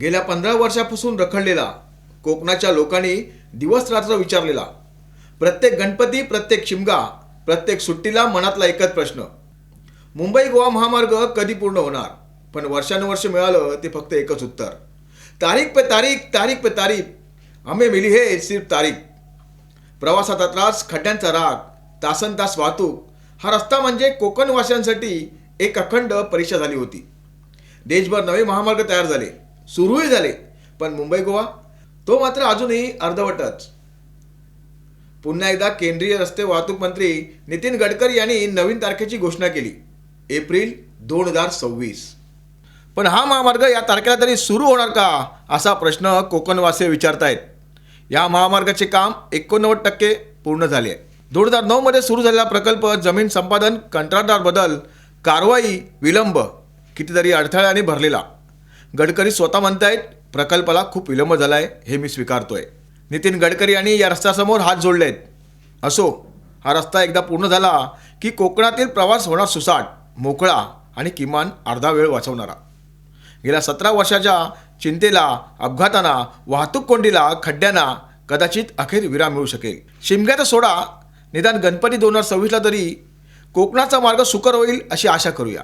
गेल्या 15 वर्षापासून रखडलेला, कोकणाच्या लोकांनी दिवस रात्र विचारलेला, प्रत्येक गणपती, प्रत्येक शिमगा, प्रत्येक सुट्टीला मनातला एकच प्रश्न, मुंबई गोवा महामार्ग कधी पूर्ण होणार? पण वर्षानुवर्ष मिळालं ते फक्त एकच उत्तर, तारीख पे तारीख, तारीख पे तारीख, हमें मिली है सिर्फ तारीख. प्रवासाचा त्रास, खड्ड्यांचा राग, तासन तास वाहतूक, हा रस्ता म्हणजे कोकणवासियांसाठी एक अखंड परीक्षा झाली होती. देशभर नवे महामार्ग तयार झाले, सुरूही झाले, पण मुंबई गोवा तो मात्र अजूनही अर्धवटच. पुन्हा एकदा केंद्रीय रस्ते वाहतूक मंत्री नितीन गडकरी यांनी नवीन तारखेची घोषणा केली, एप्रिल 2026. पण हा महामार्ग या तारखेला तरी सुरू होणार का, असा प्रश्न कोकणवासी विचारतायत. या महामार्गाचे काम 89% पूर्ण झाले आहे. 2009 मध्ये सुरू झालेला प्रकल्प जमीन संपादन, कंत्राटदार बदल, कारवाई, विलंब, कितीतरी अडथळ्याने भरलेला. गडकरी स्वतः म्हणतायत, प्रकल्पाला खूप विलंब झाला आहे, हे मी स्वीकारतोय. नितीन गडकरी यांनी या रस्त्यासमोर हात जोडलेत. असो, हा रस्ता एकदा पूर्ण झाला की कोकणातील प्रवास होणार सुसाट, मोकळा आणि किमान अर्धा वेळ वाचवणारा. गेल्या 17 वर्षाच्या चिंतेला, अपघातांना, वाहतूक कोंडीला, खड्ड्यांना कदाचित अखेर विराम मिळू शकेल. शिमग्याचा सोडा, निदान गणपती 2026ला तरी कोकणाचा मार्ग सुकर होईल अशी आशा करूया.